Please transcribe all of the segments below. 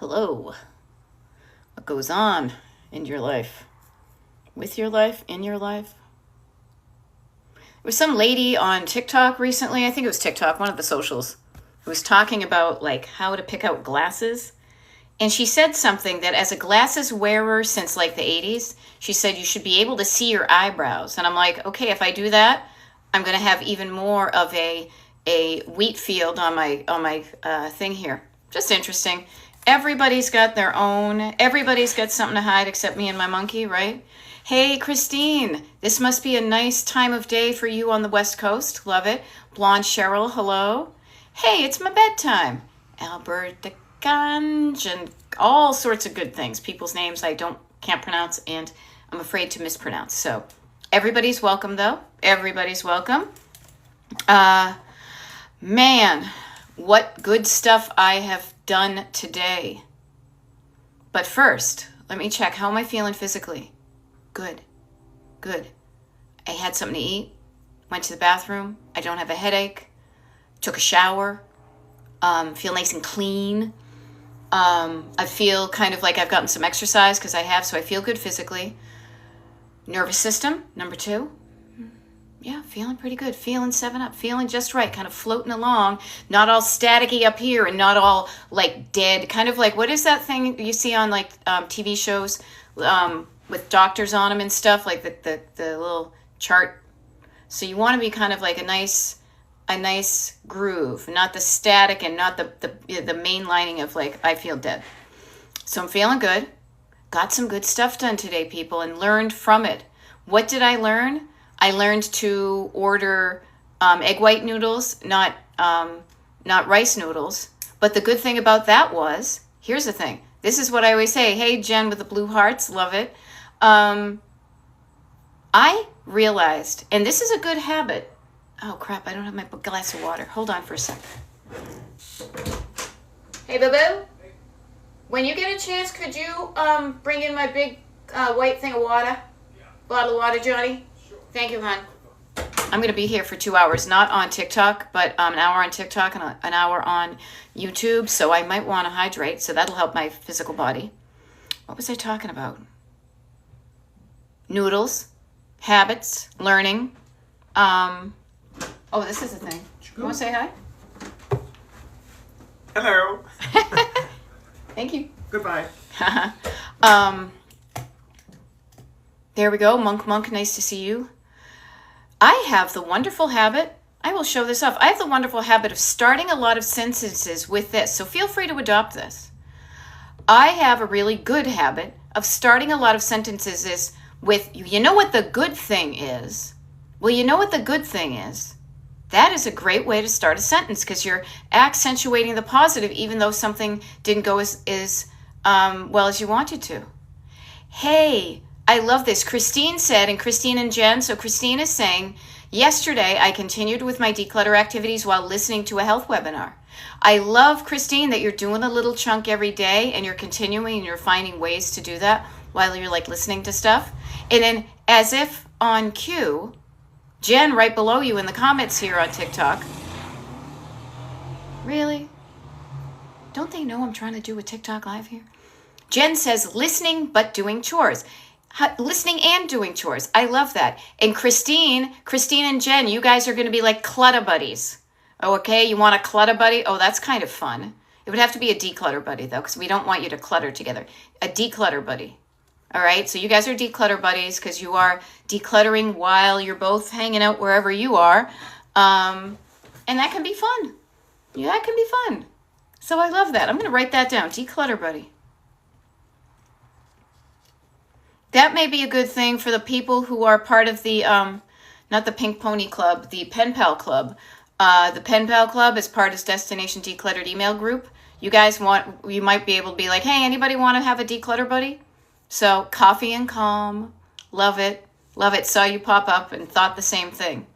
Hello. What goes on in your life? With your life? In your life? There was some lady on TikTok recently, I think it was TikTok, one of the socials, who was talking about like how to pick out glasses. And she said something that as a glasses wearer since like the 80s, she said you should be able to see your eyebrows. And I'm like, okay, if I do that, I'm going to have even more of a wheat field on my thing here. Just interesting. Everybody's got their own. Everybody's got something to hide except me and my monkey, right? Hey, Christine, this must be a nice time of day for you on the West Coast. Love it. Blonde Cheryl, hello. Hey, it's my bedtime. Alberta Ganj and all sorts of good things. People's names I can't pronounce and I'm afraid to mispronounce. So everybody's welcome though. Everybody's welcome. Man, what good stuff I have done today. But first, let me check. How am I feeling physically? Good. Good. I had something to eat. Went to the bathroom. I don't have a headache. Took a shower. Feel nice and clean. I feel kind of like I've gotten some exercise because I have, so I feel good physically. Nervous system, number 2. Yeah, feeling pretty good. Feeling 7 Up. Feeling just right. Kind of floating along. Not all staticky up here and not all like dead. Kind of like, what is that thing you see on like TV shows with doctors on them and stuff? Like the little chart. So you want to be kind of like a nice groove. Not the static and not the mainlining of like, I feel dead. So I'm feeling good. Got some good stuff done today, people, and learned from it. What did I learn? I learned to order egg white noodles, not rice noodles. But the good thing about that was, here's the thing. This is what I always say. Hey, Jen with the blue hearts, love it. I realized, and this is a good habit. Oh, crap, I don't have my glass of water. Hold on for a second. Hey, boo-boo. When you get a chance, could you bring in my big white thing of water? Yeah. Bottle of water, Johnny? Thank you, hon. I'm going to be here for 2 hours, not on TikTok, but an hour on TikTok and an hour on YouTube. So I might want to hydrate. So that'll help my physical body. What was I talking about? Noodles, habits, learning. Oh, this is a thing. You want to say hi? Hello. Thank you. Goodbye. There we go. Monk, nice to see you. I have the wonderful habit, I will show this off. I have the wonderful habit of starting a lot of sentences with this, so feel free to adopt this. I have a really good habit of starting a lot of sentences with, you know what the good thing is? Well, you know what the good thing is? That is a great way to start a sentence because you're accentuating the positive even though something didn't go as well as you wanted to. Hey, I love this. Christine said, and Christine and Jen, so Christine is saying, yesterday I continued with my declutter activities while listening to a health webinar. I love, Christine, that you're doing a little chunk every day and you're continuing and you're finding ways to do that while you're like listening to stuff. And then as if on cue, Jen right below you in the comments here on TikTok. Really? Don't they know I'm trying to do a TikTok live here? Jen says listening but doing chores. Listening and doing chores. I love that. And Christine and Jen, you guys are going to be like clutter buddies. Oh, okay, you want a clutter buddy? Oh, that's kind of fun. It would have to be a declutter buddy, though, because we don't want you to clutter together. A declutter buddy. All right, so you guys are declutter buddies because you are decluttering while you're both hanging out wherever you are. And that can be fun. Yeah, that can be fun. So I love that. I'm going to write that down. Declutter buddy. That may be a good thing for the people who are part of the, not the Pink Pony Club, the Pen Pal Club. The Pen Pal Club is part of Destination Decluttered email group. You might be able to be like, hey, anybody want to have a declutter buddy? So coffee and calm. Love it. Love it. Saw you pop up and thought the same thing.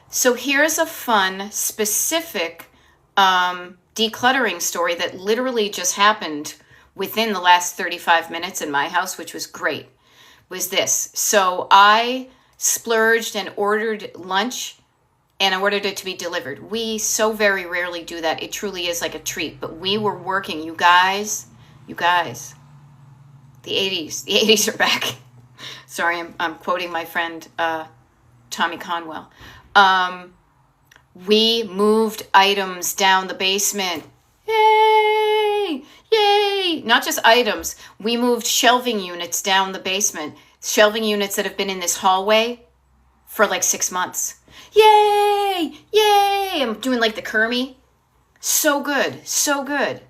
So here's a fun, specific decluttering story that literally just happened within the last 35 minutes in my house, which was great, was this. So I splurged and ordered lunch and I ordered it to be delivered. We so very rarely do that. It truly is like a treat. But we were working, you guys, the 80s are back. Sorry, I'm quoting my friend Tommy Conwell. We moved items down the basement. Yay! Yay! Not just items. We moved shelving units down the basement. Shelving units that have been in this hallway for like 6 months. Yay! Yay! I'm doing like the Kermie. So good. So good.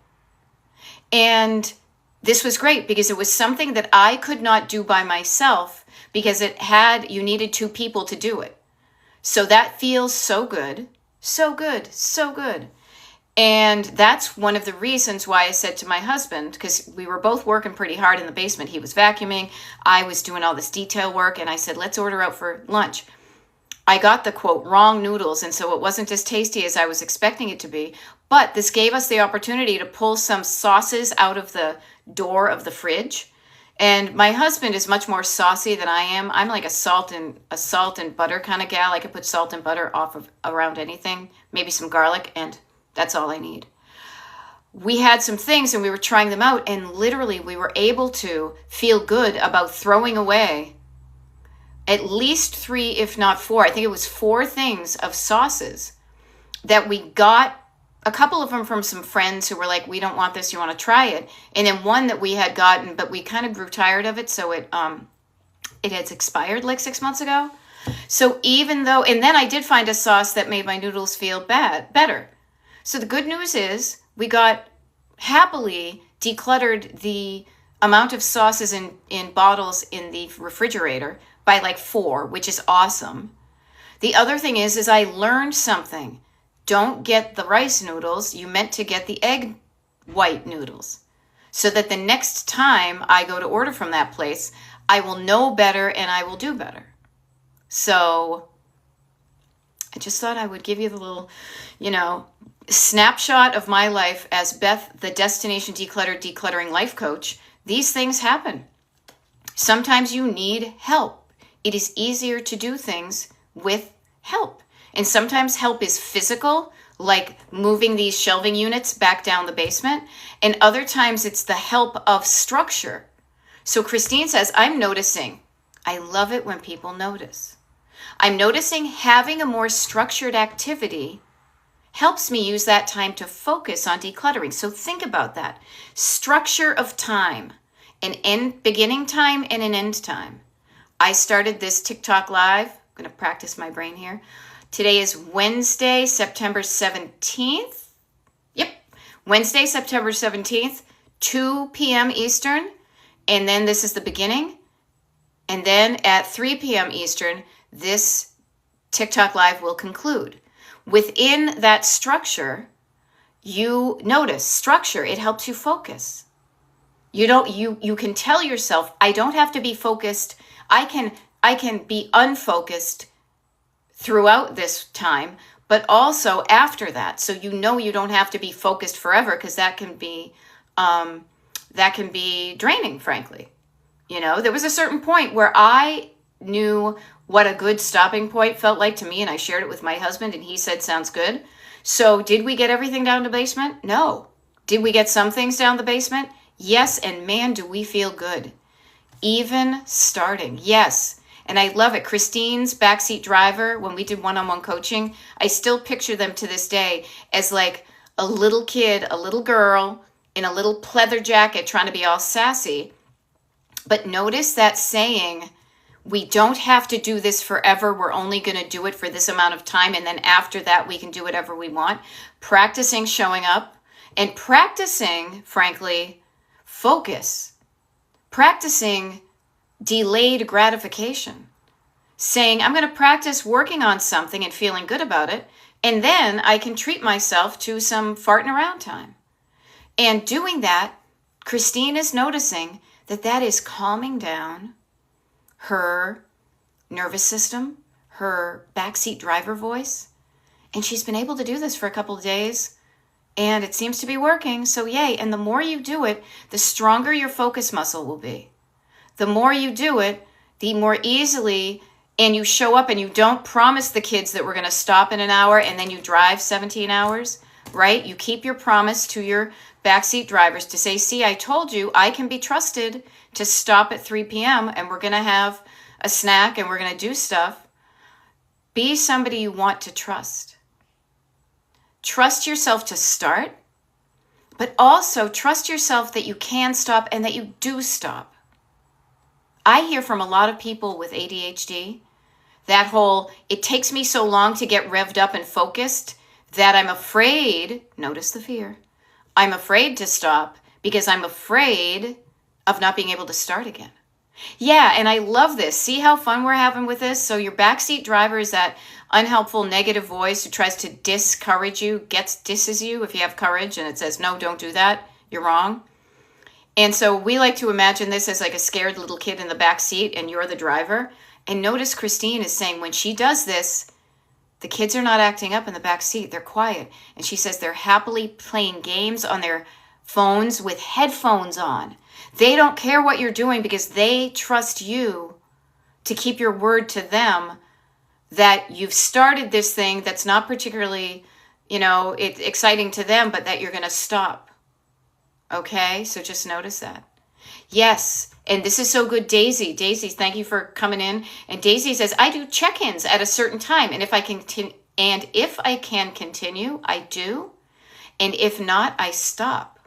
And this was great because it was something that I could not do by myself because you needed 2 people to do it. So that feels so good. So good. So good. And that's one of the reasons why I said to my husband, because we were both working pretty hard in the basement. He was vacuuming. I was doing all this detail work. And I said, let's order out for lunch. I got the, quote, wrong noodles. And so it wasn't as tasty as I was expecting it to be. But this gave us the opportunity to pull some sauces out of the door of the fridge. And my husband is much more saucy than I am. I'm like a salt and butter kind of gal. I could put salt and butter around anything, maybe some garlic, and that's all I need. We had some things and we were trying them out, and literally we were able to feel good about throwing away at least 3, if not 4. I think it was 4 things of sauces that we got. A couple of them from some friends who were like, we don't want this, you want to try it? And then one that we had gotten, but we kind of grew tired of it, so it had expired like 6 months ago. So even though, and then I did find a sauce that made my noodles feel better. So the good news is we got happily decluttered the amount of sauces in bottles in the refrigerator by like 4, which is awesome. The other thing is I learned something. Don't get the rice noodles. You meant to get the egg white noodles so that the next time I go to order from that place, I will know better and I will do better. So I just thought I would give you the little, snapshot of my life as Beth, the Destination Decluttering Life Coach. These things happen. Sometimes you need help. It is easier to do things with help. And sometimes help is physical, like moving these shelving units back down the basement. And other times it's the help of structure. So Christine says, I'm noticing. I love it when people notice. I'm noticing having a more structured activity helps me use that time to focus on decluttering. So think about that. Structure of time, an beginning time and an end time. I started this TikTok live. I'm going to practice my brain here. Today is Wednesday, September 17th. Yep. Wednesday, September 17th, 2 p.m. Eastern. And then this is the beginning. And then at 3 p.m. Eastern, this TikTok live will conclude. Within that structure, you notice structure. It helps you focus. You can tell yourself, I don't have to be focused. I can be unfocused throughout this time, but also after that. So you don't have to be focused forever, because that can be draining, frankly. There was a certain point where I knew what a good stopping point felt like to me, and I shared it with my husband, and he said, sounds good. So did we get everything down to basement? No. Did we get some things down the basement? Yes, and man, do we feel good. Even starting, yes. And I love it. Christine's backseat driver, when we did one-on-one coaching, I still picture them to this day as like a little kid, a little girl in a little pleather jacket trying to be all sassy. But notice that saying, we don't have to do this forever. We're only going to do it for this amount of time. And then after that, we can do whatever we want. Practicing showing up and practicing, frankly, focus. Practicing delayed gratification, saying, I'm going to practice working on something and feeling good about it, and then I can treat myself to some farting around time. And doing that, Christine is noticing that is calming down her nervous system, her backseat driver voice, and she's been able to do this for a couple of days, and it seems to be working, so yay. And the more you do it, the stronger your focus muscle will be. The more you do it, the more easily and you show up and you don't promise the kids that we're going to stop in an hour and then you drive 17 hours, right? You keep your promise to your backseat drivers to say, see, I told you I can be trusted to stop at 3 p.m. and we're going to have a snack and we're going to do stuff. Be somebody you want to trust. Trust yourself to start, but also trust yourself that you can stop and that you do stop. I hear from a lot of people with ADHD that whole, it takes me so long to get revved up and focused that I'm afraid, notice the fear, I'm afraid to stop because I'm afraid of not being able to start again. Yeah, and I love this. See how fun we're having with this? So your backseat driver is that unhelpful negative voice who tries to discourage you, disses you if you have courage, and it says, no, don't do that. You're wrong. And so we like to imagine this as like a scared little kid in the back seat and you're the driver. And notice Christine is saying when she does this, the kids are not acting up in the back seat. They're quiet. And she says they're happily playing games on their phones with headphones on. They don't care what you're doing because they trust you to keep your word to them that you've started this thing that's not particularly, exciting to them, but that you're going to stop. Okay? So just notice that. Yes. And this is so good, Daisy. Daisy, thank you for coming in. And Daisy says, I do check-ins at a certain time. And if I can continue, I do. And if not, I stop.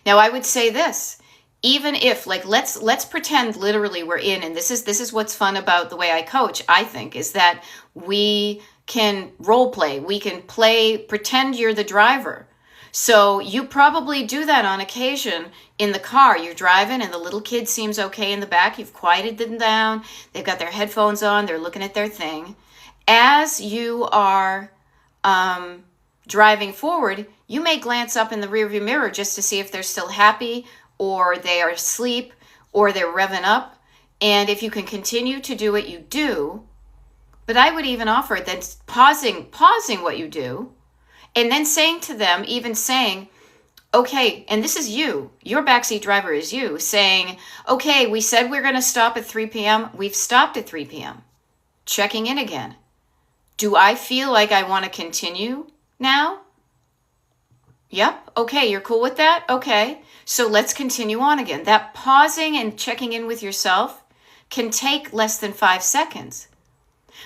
Now, I would say this, even if, let's pretend literally we're in, and this is what's fun about the way I coach, I think, is that we can role play. We can pretend you're the driver. So you probably do that on occasion in the car. You're driving and the little kid seems okay in the back. You've quieted them down. They've got their headphones on. They're looking at their thing. As you are driving forward, you may glance up in the rearview mirror just to see if they're still happy or they are asleep or they're revving up. And if you can continue to do what you do, but I would even offer then pausing what you do, and then saying to them, okay, and this is you, your backseat driver is you, saying, okay, we said we're going to stop at 3 p.m. We've stopped at 3 p.m. Checking in again. Do I feel like I want to continue now? Yep. Okay, you're cool with that? Okay. So let's continue on again. That pausing and checking in with yourself can take less than 5 seconds.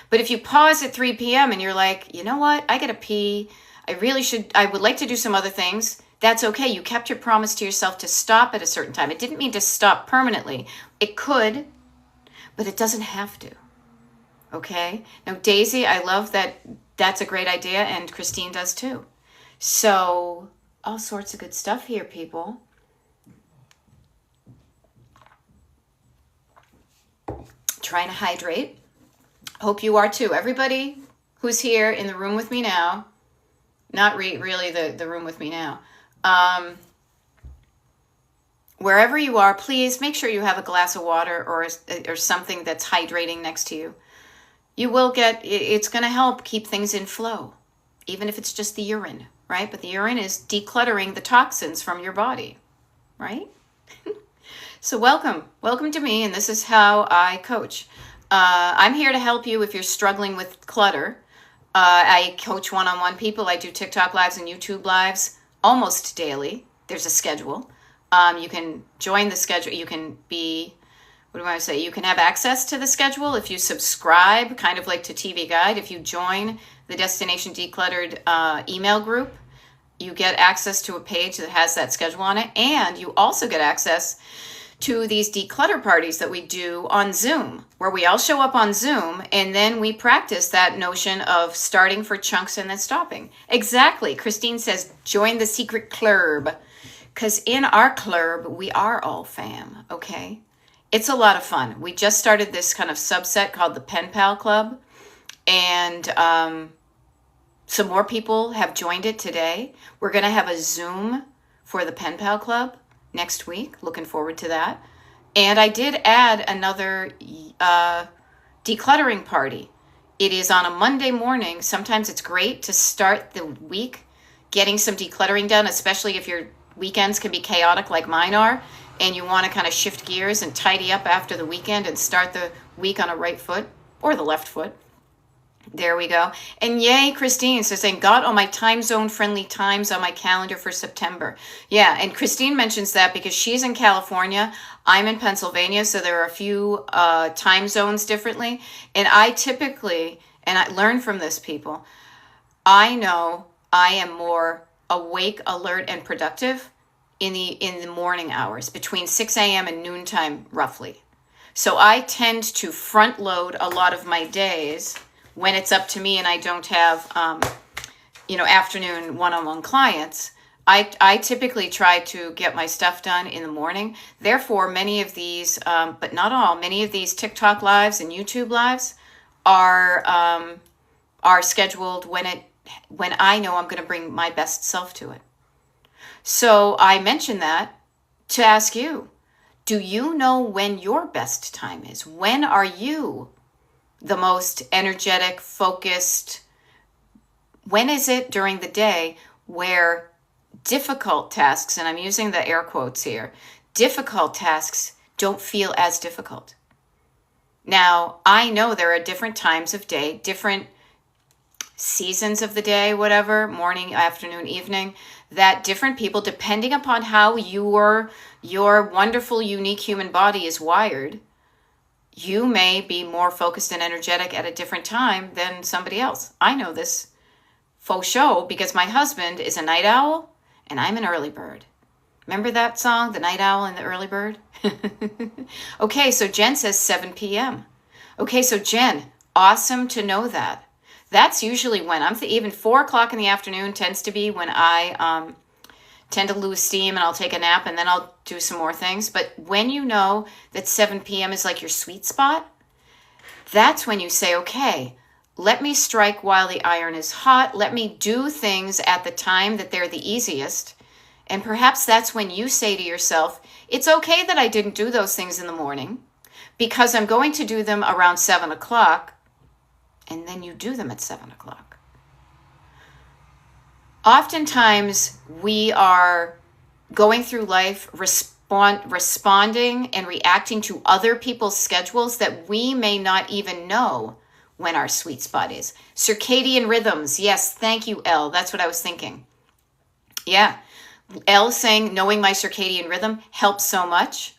But if you pause at 3 p.m. and you're like, you know what? I got to pee. I would like to do some other things. That's okay. You kept your promise to yourself to stop at a certain time. It didn't mean to stop permanently. It could, but it doesn't have to. Okay? Now, Daisy, I love that. That's a great idea, and Christine does too. So, all sorts of good stuff here, people. Trying to hydrate. Hope you are too. Everybody who's here in the room with me now, not really the room with me now, wherever you are, please make sure you have a glass of water or something that's hydrating next to you. It's going to help keep things in flow, even if it's just the urine, right? But the urine is decluttering the toxins from your body, right? So welcome to me, and this is how I coach. I'm here to help you if you're struggling with clutter. I coach one-on-one people. I do TikTok lives and YouTube lives almost daily. There's a schedule. You can join the schedule. You can you can have access to the schedule if you subscribe, kind of like to TV Guide. If you join the Destination Decluttered email group, you get access to a page that has that schedule on it. And you also get access to these declutter parties that we do on Zoom, where we all show up on Zoom and then we practice that notion of starting for chunks and then stopping. Exactly. Christine says, join the secret club, because in our club, we are all fam, okay? It's a lot of fun. We just started this kind of subset called the Pen Pal Club, and some more people have joined it today. We're going to have a Zoom for the Pen Pal Club next week. Looking forward to that. And I did add another decluttering party. It is on a Monday morning. Sometimes it's great to start the week getting some decluttering done, especially if your weekends can be chaotic like mine are. and you want to kind of shift gears and tidy up after the weekend and start the week on a right foot or the left foot. There we go. And yay, Christine. So saying, got all my time zone friendly times on my calendar for September. Yeah, and Christine mentions that because she's in California. I'm in Pennsylvania, so there are a few time zones differently. And I typically, and I learn from this, people, I know I am more awake, alert, and productive in the morning hours between 6 a.m. and noontime, roughly. So I tend to front load a lot of my days when it's up to me and I don't have, afternoon one-on-one clients. I typically try to get my stuff done in the morning. Therefore, many of these, but not all, many of these TikTok lives and YouTube lives are scheduled when I know I'm going to bring my best self to it. So I mentioned that to ask you, do you know when your best time is? When are you the most energetic, focused? When is it during the day where difficult tasks, and I'm using the air quotes here, difficult tasks don't feel as difficult? Now, I know there are different times of day, different seasons of the day, whatever, morning, afternoon, evening, that different people, depending upon how your wonderful, unique human body is wired, you may be more focused and energetic at a different time than somebody else. I know this faux show because my husband is a night owl and I'm an early bird. Remember that song, The Night Owl and the Early Bird? Okay, so Jen says 7 p.m. Okay, so Jen, awesome to know that. That's usually when even 4 o'clock in the afternoon tends to be when I tend to lose steam and I'll take a nap and then I'll do some more things. But when you know that 7 p.m. is like your sweet spot, that's when you say, okay, let me strike while the iron is hot. Let me do things at the time that they're the easiest. And perhaps that's when you say to yourself, it's okay that I didn't do those things in the morning because I'm going to do them around 7 o'clock. And then you do them at 7 o'clock. Oftentimes, we are going through life responding and reacting to other people's schedules that we may not even know when our sweet spot is. Circadian rhythms. Yes, thank you, Elle. That's what I was thinking. Yeah. Elle saying, knowing my circadian rhythm helps so much.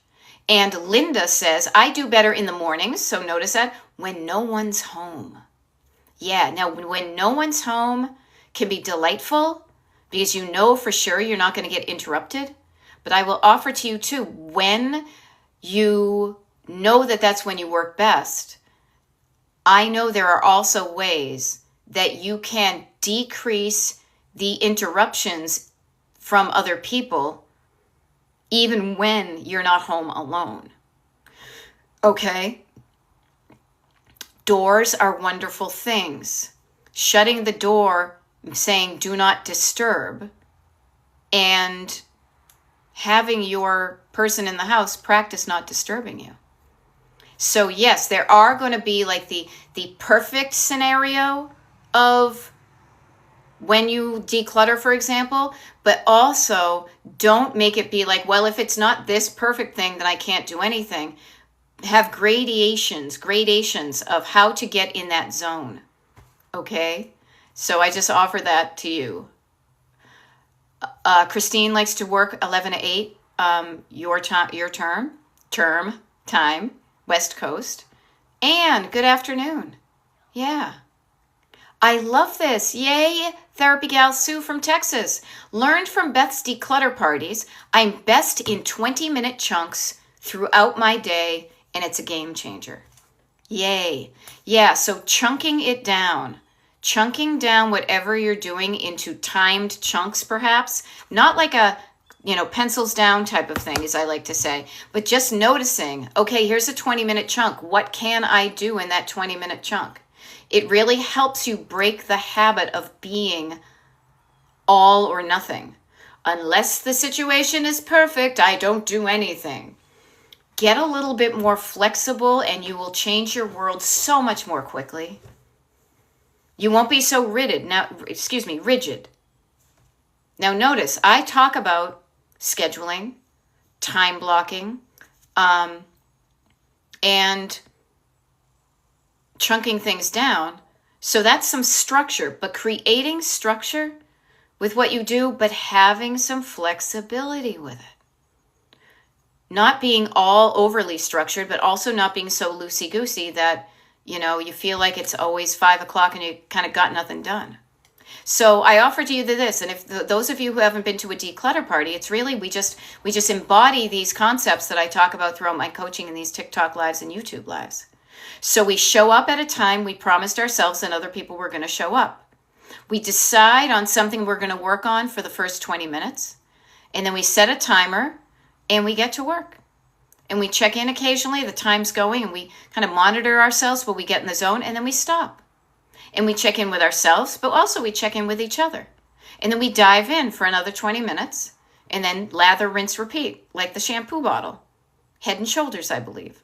And Linda says, I do better in the mornings. So notice that, when no one's home. Yeah, now when no one's home can be delightful because you know for sure you're not going to get interrupted. But I will offer to you too, when you know that that's when you work best, I know there are also ways that you can decrease the interruptions from other people even when you're not home alone. Okay? Doors are wonderful things. Shutting the door, saying do not disturb, and having your person in the house practice not disturbing you. So yes, there are going to be like the perfect scenario of when you declutter, for example, but also don't make it be like, well, if it's not this perfect thing, then I can't do anything. Have gradations of how to get in that zone. Okay? So I just offer that to you. Christine likes to work 11 to 8, your term time, West Coast. And good afternoon. Yeah. I love this. Yay, Therapy Gal Sue from Texas. Learned from Beth's declutter parties. I'm best in 20-minute chunks throughout my day, and it's a game changer. Yay. Yeah, so chunking down whatever you're doing into timed chunks, perhaps. Not like a, pencils down type of thing, as I like to say, but just noticing, okay, here's a 20-minute chunk. What can I do in that 20-minute chunk? It really helps you break the habit of being all or nothing. Unless the situation is perfect, I don't do anything. Get a little bit more flexible and you will change your world so much more quickly. You won't be so rigid. Now notice, I talk about scheduling, time blocking, and chunking things down. So that's some structure, but creating structure with what you do, but having some flexibility with it. Not being all overly structured, but also not being so loosey-goosey that, you feel like it's always 5 o'clock and you kind of got nothing done. So I offer to you this, and if those of you who haven't been to a declutter party, it's really, we just embody these concepts that I talk about throughout my coaching in these TikTok lives and YouTube lives. So we show up at a time we promised ourselves and other people were going to show up. We decide on something we're going to work on for the first 20 minutes, and then we set a timer and we get to work. And we check in occasionally, the time's going, and we kind of monitor ourselves while we get in the zone, and then we stop. And we check in with ourselves, but also we check in with each other. And then we dive in for another 20 minutes, and then lather, rinse, repeat, like the shampoo bottle. Head and Shoulders, I believe.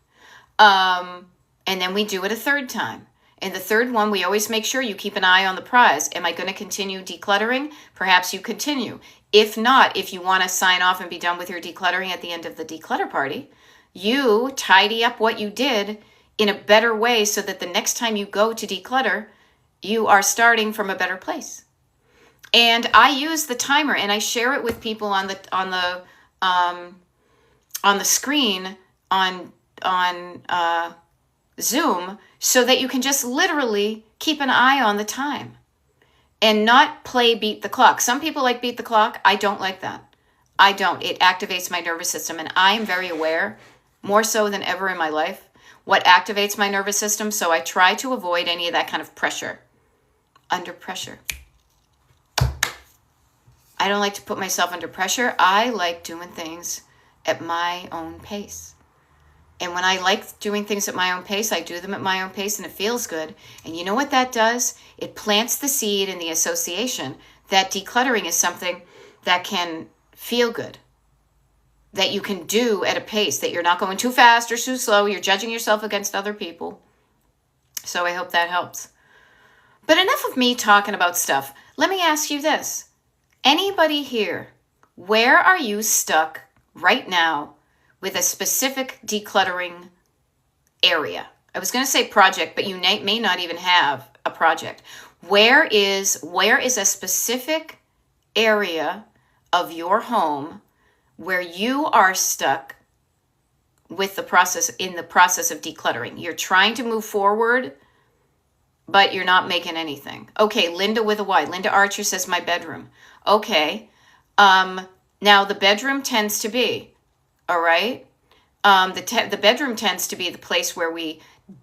And then we do it a third time. And the third one, we always make sure you keep an eye on the prize. Am I going to continue decluttering? Perhaps you continue. If not, if you want to sign off and be done with your decluttering at the end of the declutter party, you tidy up what you did in a better way so that the next time you go to declutter, you are starting from a better place. And I use the timer and I share it with people on the screen on Zoom, so that you can just literally keep an eye on the time and not play beat the clock. Some people like beat the clock. I don't like that. I don't. It activates my nervous system, and I am very aware, more so than ever in my life, what activates my nervous system. So I try to avoid any of that kind of pressure. Under pressure. I don't like to put myself under pressure. I like doing things at my own pace. And when I like doing things at my own pace, I do them at my own pace, and it feels good. And you know what that does? It plants the seed in the association that decluttering is something that can feel good, that you can do at a pace, that you're not going too fast or too slow. You're judging yourself against other people. So I hope that helps. But enough of me talking about stuff. Let me ask you this. Anybody here, where are you stuck right now with a specific decluttering area? I was going to say project, but you may not even have a project. Where is a specific area of your home where you are stuck with the process of decluttering? You're trying to move forward, but you're not making anything. Okay, Linda with a Y. Linda Archer says my bedroom. Okay. Now the bedroom tends to be, all right. The bedroom tends to be the place where we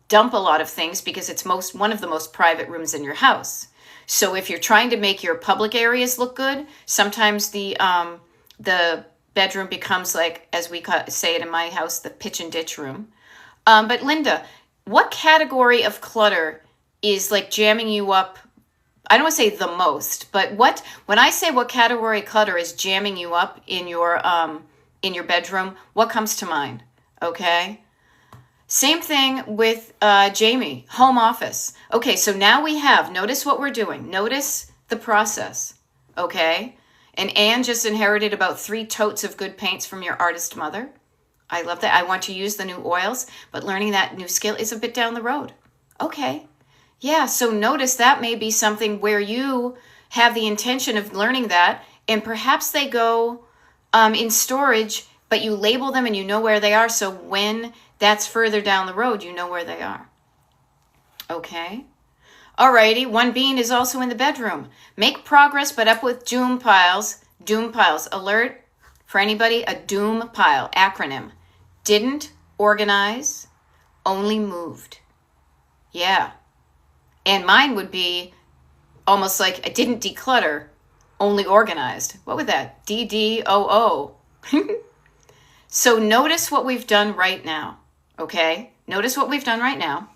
dump a lot of things because it's one of the most private rooms in your house. So if you're trying to make your public areas look good, sometimes the bedroom becomes, like, as we say it in my house, the pitch and ditch room. But Linda, what category of clutter is like jamming you up? I don't want to say the most, but when I say what category of clutter is jamming you up in your bedroom, what comes to mind? Okay. Same thing with Jamie, home office. Okay, so now notice what we're doing. Notice the process. Okay. And Anne just inherited about 3 totes of good paints from your artist mother. I love that. I want to use the new oils, but learning that new skill is a bit down the road. Okay. Yeah, so notice that may be something where you have the intention of learning that, and perhaps they go in storage, but you label them and you know where they are, so when that's further down the road, you know where they are. Okay. Alrighty, one bean is also in the bedroom. Make progress, but up with doom piles. Doom piles. Alert for anybody, a doom pile. Acronym. Didn't organize, only moved. Yeah. And mine would be almost like I didn't declutter, only organized. What would that? DDOO. So notice what we've done right now. Okay? Notice what we've done right now.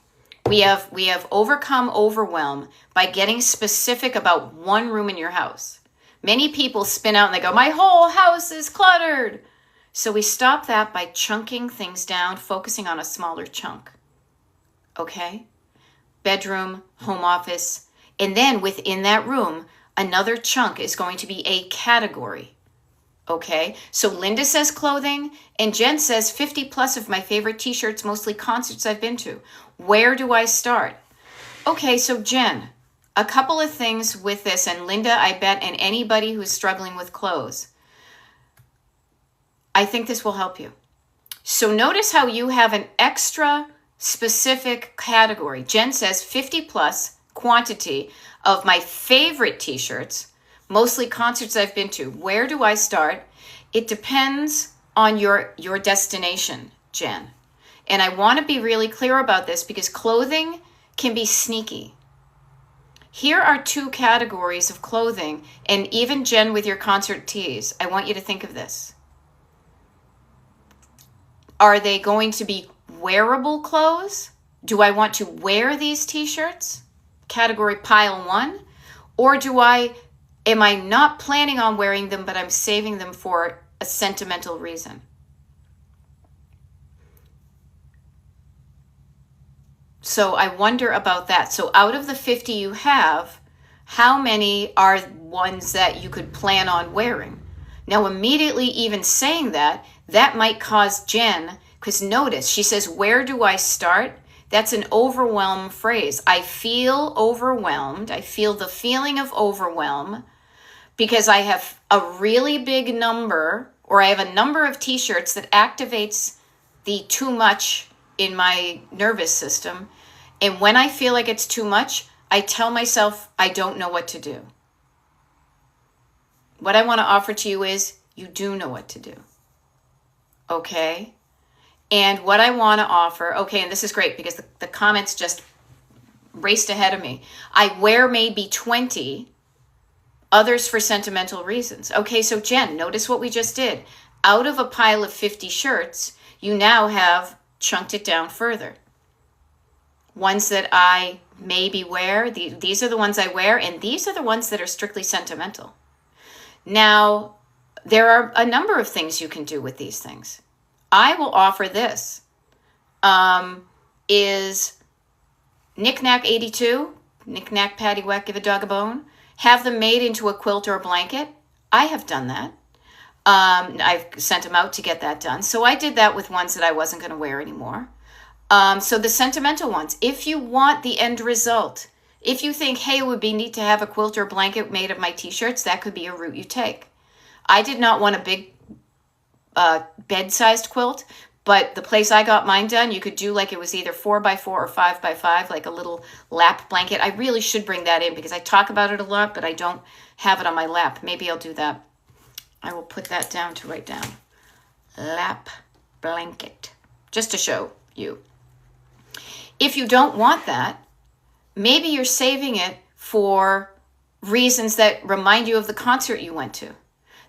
We have overcome overwhelm by getting specific about one room in your house. Many people spin out and they go, my whole house is cluttered. So we stop that by chunking things down, focusing on a smaller chunk. Okay? Bedroom, home office, and then within that room, another chunk is going to be a category. Okay, so Linda says clothing, and Jen says 50 plus of my favorite t-shirts, mostly concerts I've been to. Where do I start? Okay, so Jen, a couple of things with this, and Linda, I bet, and anybody who's struggling with clothes, I think this will help you. So notice how you have an extra specific category. Jen says 50 plus quantity of my favorite t-shirts, mostly concerts I've been to. Where do I start? It depends on your destination, Jen. And I want to be really clear about this because clothing can be sneaky. Here are two categories of clothing, and even Jen with your concert tees, I want you to think of this. Are they going to be wearable clothes? Do I want to wear these t-shirts? Category pile 1. Or am I not planning on wearing them, but I'm saving them for a sentimental reason? So I wonder about that. So out of the 50 you have, how many are ones that you could plan on wearing? Now, immediately even saying that might cause Jen, because notice, she says, where do I start? That's an overwhelm phrase. I feel overwhelmed. I feel the feeling of overwhelm because I have a really big number, or I have a number of t-shirts that activates the too much in my nervous system. And when I feel like it's too much, I tell myself I don't know what to do. What I want to offer to you is you do know what to do. Okay? And what I want to offer, okay, and this is great because the comments just raced ahead of me. I wear maybe 20, others for sentimental reasons. Okay, so Jen, notice what we just did. Out of a pile of 50 shirts, you now have chunked it down further. Ones that I maybe wear, these are the ones I wear, and these are the ones that are strictly sentimental. Now, there are a number of things you can do with these things. I will offer this. Is Knick-Knack 82, Knick-Knack Paddywhack, Give a Dog a Bone, have them made into a quilt or a blanket. I have done that. I've sent them out to get that done. So I did that with ones that I wasn't going to wear anymore. So the sentimental ones, if you want the end result, if you think, hey, it would be neat to have a quilt or blanket made of my t-shirts, that could be a route you take. I did not want a big bed-sized quilt, but the place I got mine done, you could do like it was either 4x4 or 5x5, like a little lap blanket. I really should bring that in because I talk about it a lot, but I don't have it on my lap. Maybe I'll do that. I will put that down to write down. Lap blanket, just to show you. If you don't want that, maybe you're saving it for reasons that remind you of the concert you went to.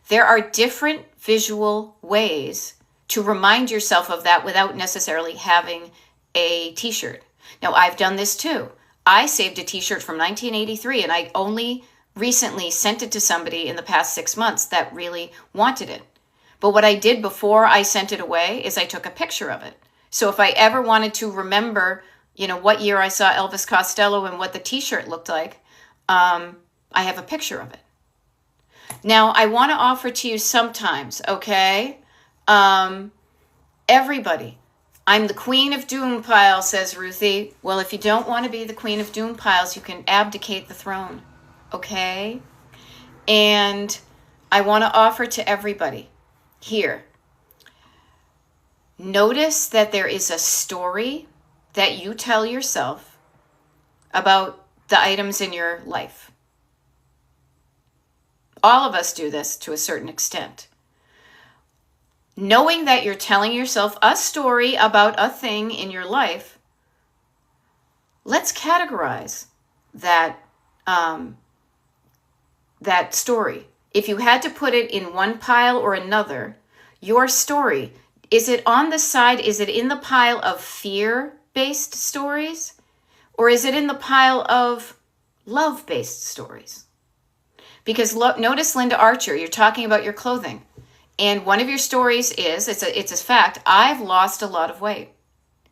There are different visual ways to remind yourself of that without necessarily having a t-shirt. Now, I've done this too. I saved a t-shirt from 1983 and I only recently sent it to somebody in the past 6 months that really wanted it. But what I did before I sent it away is I took a picture of it. So if I ever wanted to remember, what year I saw Elvis Costello and what the t-shirt looked like, I have a picture of it. Now, I want to offer to you sometimes, okay? Everybody. I'm the queen of doom pile, says Ruthie. Well, if you don't want to be the queen of doom piles, you can abdicate the throne, okay? And I want to offer to everybody here. Notice that there is a story that you tell yourself about the items in your life. All of us do this to a certain extent. Knowing that you're telling yourself a story about a thing in your life, let's categorize that story. If you had to put it in one pile or another, your story, is it on the side, is it in the pile of fear-based stories? Or is it in the pile of love-based stories? Because notice, Linda Archer, you're talking about your clothing. And one of your stories is, it's a fact, I've lost a lot of weight.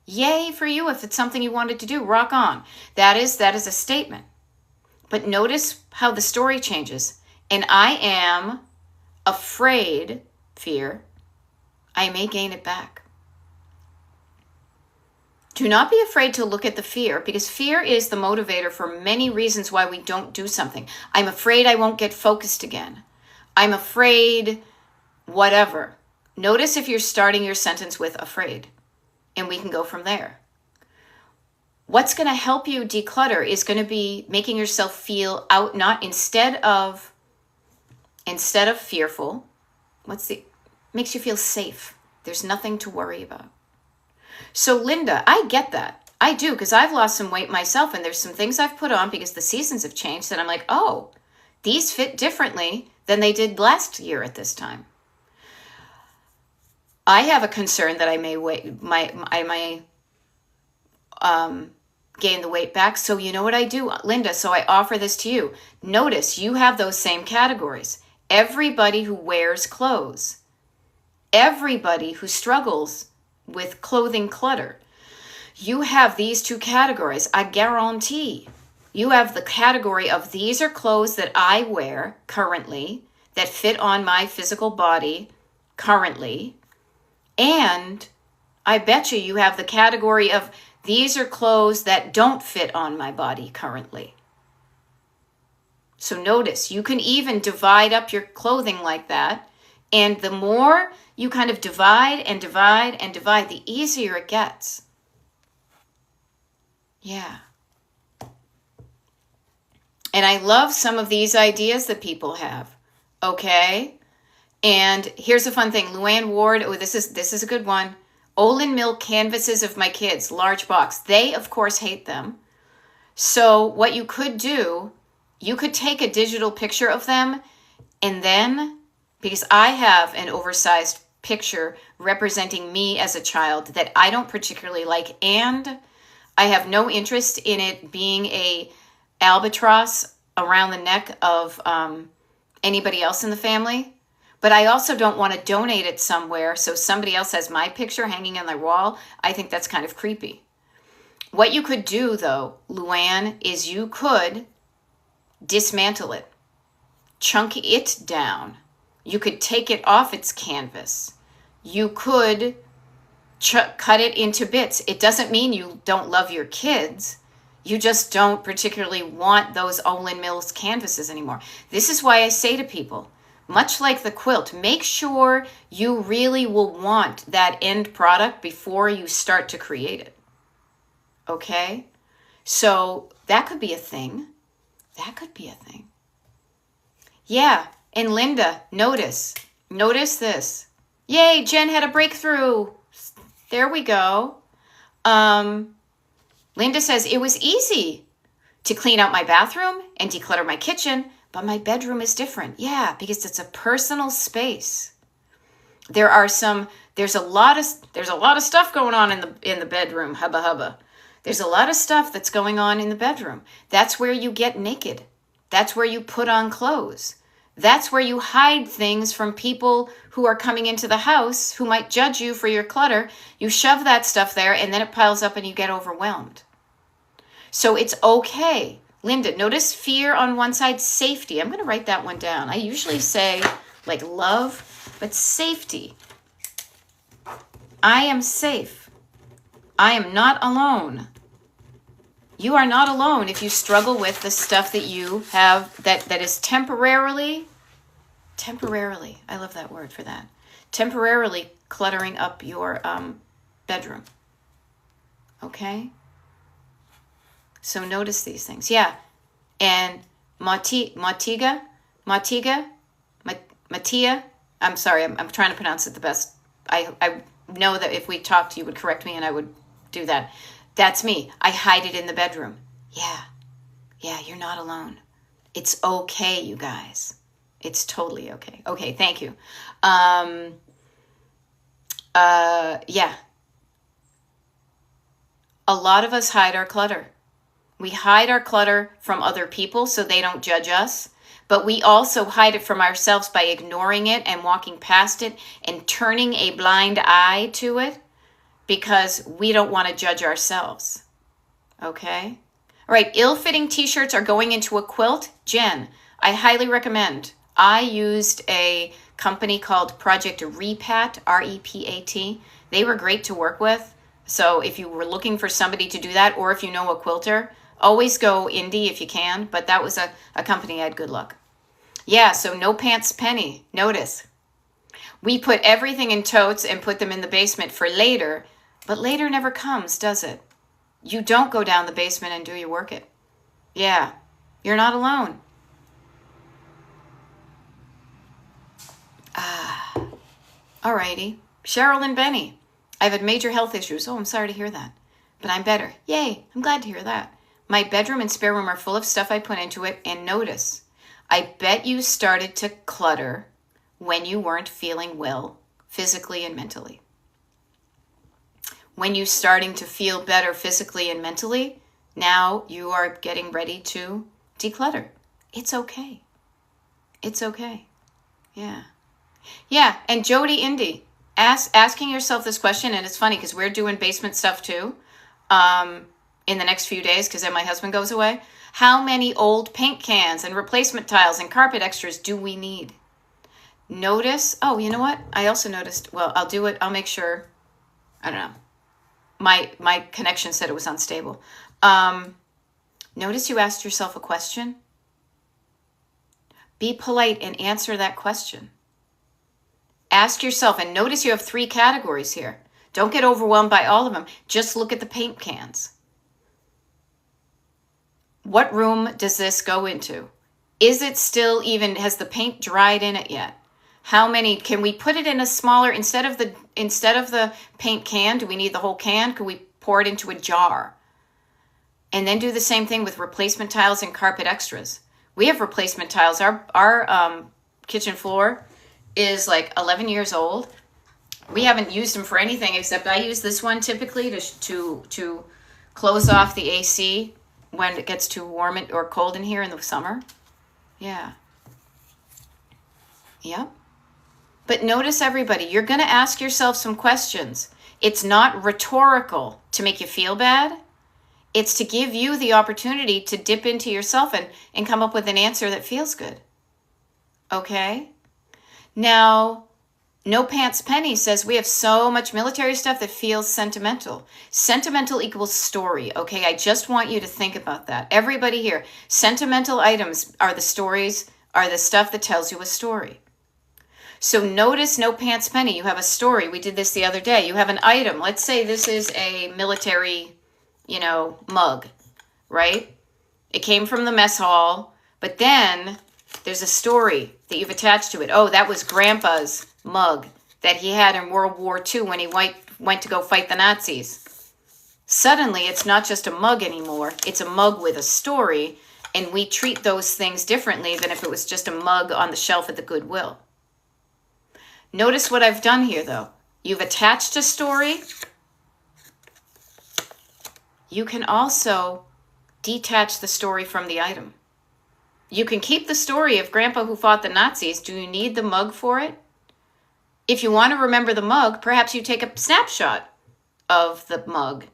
Yay for you if it's something you wanted to do. Rock on. That is a statement. But notice how the story changes. And I am afraid, fear, I may gain it back. Do not be afraid to look at the fear, because fear is the motivator for many reasons why we don't do something. I'm afraid I won't get focused again. I'm afraid whatever. Notice if you're starting your sentence with afraid, and we can go from there. What's going to help you declutter is going to be making yourself feel out, not instead of fearful. Makes you feel safe. There's nothing to worry about. So Linda, I get that. I do, because I've lost some weight myself, and there's some things I've put on because the seasons have changed, and I'm like, oh, these fit differently than they did last year at this time. I have a concern that I may gain the weight back. So you know what I do, Linda? So I offer this to you. Notice you have those same categories. Everybody who wears clothes, everybody who struggles with clothing clutter, you have these two categories. I guarantee you have the category of these are clothes that I wear currently that fit on my physical body currently. And I bet you have the category of these are clothes that don't fit on my body currently. So notice, you can even divide up your clothing like that. And the more you kind of divide and divide and divide, the easier it gets. Yeah. And I love some of these ideas that people have. Okay. And here's a fun thing. Luann Ward, oh, this is a good one. Olin Milk canvases of my kids, large box. They, of course, hate them. So what you could do, you could take a digital picture of them, and then, because I have an oversized picture representing me as a child that I don't particularly like, and I have no interest in it being a albatross around the neck of anybody else in the family. But I also don't want to donate it somewhere so somebody else has my picture hanging on their wall. I think that's kind of creepy. What you could do, though, Luann, is you could dismantle it, chunk it down. You could take it off its canvas. You could cut it into bits. It doesn't mean you don't love your kids. You just don't particularly want those Olin Mills canvases anymore. This is why I say to people, much like the quilt, make sure you really will want that end product before you start to create it. Okay? So that could be a thing. That could be a thing. Yeah. And Linda, notice this. Yay, Jen had a breakthrough. There we go. Linda says, it was easy to clean out my bathroom and declutter my kitchen, but my bedroom is different. Yeah, because it's a personal space. There's a lot of stuff going on in the bedroom, hubba hubba. There's a lot of stuff that's going on in the bedroom. That's where you get naked. That's where you put on clothes. That's where you hide things from people who are coming into the house who might judge you for your clutter. You shove that stuff there and then it piles up and you get overwhelmed. So it's okay. Linda, notice fear on one side, safety. I'm going to write that one down. I usually say like love, but safety. I am safe. I am not alone. You are not alone if you struggle with the stuff that you have that is temporarily, I love that word for that, temporarily cluttering up your bedroom. Okay? So notice these things. Yeah. And Matia, I'm sorry, I'm trying to pronounce it the best. I know that if we talked, you would correct me and I would do that. That's me. I hide it in the bedroom. Yeah, you're not alone. It's okay, you guys. It's totally okay. Okay, thank you. Yeah. A lot of us hide our clutter. We hide our clutter from other people so they don't judge us, but we also hide it from ourselves by ignoring it and walking past it and turning a blind eye to it because we don't want to judge ourselves. Okay? All right, ill-fitting t-shirts are going into a quilt. Jen, I highly recommend. I used a company called Project Repat, R-E-P-A-T. They were great to work with. So if you were looking for somebody to do that, or if you know a quilter, always go indie if you can. But that was a company I had good luck. Yeah, so no pants penny. Notice. We put everything in totes and put them in the basement for later, but later never comes, does it? You don't go down the basement and do your work it. Yeah, you're not alone. Alrighty. Cheryl and Benny. I've had major health issues. Oh, I'm sorry to hear that. But I'm better. Yay, I'm glad to hear that. My bedroom and spare room are full of stuff I put into it. And notice, I bet you started to clutter when you weren't feeling well, physically and mentally. When you're starting to feel better physically and mentally, now you are getting ready to declutter. It's okay. It's okay. Yeah. Yeah, and Jody Indy, asking yourself this question, and it's funny because we're doing basement stuff too in the next few days because then my husband goes away. How many old paint cans and replacement tiles and carpet extras do we need? Notice, oh, you know what? I also noticed, well, I'll do it. I'll make sure, I don't know. My connection said it was unstable. Notice you asked yourself a question. Be polite and answer that question. Ask yourself, and notice you have 3 categories here. Don't get overwhelmed by all of them. Just look at the paint cans. What room does this go into? Is it still even, has the paint dried in it yet? How many, can we put it in a smaller, instead of the paint can, do we need the whole can? Could we pour it into a jar? And then do the same thing with replacement tiles and carpet extras. We have replacement tiles. Our kitchen floor is like 11 years old. We haven't used them for anything except I use this one typically to close off the AC when it gets too warm or cold in here in the summer. Yeah. Yep. But notice, everybody, you're going to ask yourself some questions. It's not rhetorical to make you feel bad. It's to give you the opportunity to dip into yourself and come up with an answer that feels good. Okay? Now, No Pants Penny says we have so much military stuff that feels sentimental. Sentimental equals story, okay? I just want you to think about that. Everybody here, sentimental items are the stories, are the stuff that tells you a story. So notice No Pants Penny, you have a story. We did this the other day. You have an item. Let's say this is a military, mug, right? It came from the mess hall, but then there's a story that you've attached to it. Oh, that was Grandpa's mug that he had in World War II when he went to go fight the Nazis. Suddenly, it's not just a mug anymore. It's a mug with a story, and we treat those things differently than if it was just a mug on the shelf at the Goodwill. Notice what I've done here, though. You've attached a story. You can also detach the story from the item. You can keep the story of Grandpa who fought the Nazis. Do you need the mug for it? If you want to remember the mug, perhaps you take a snapshot of the mug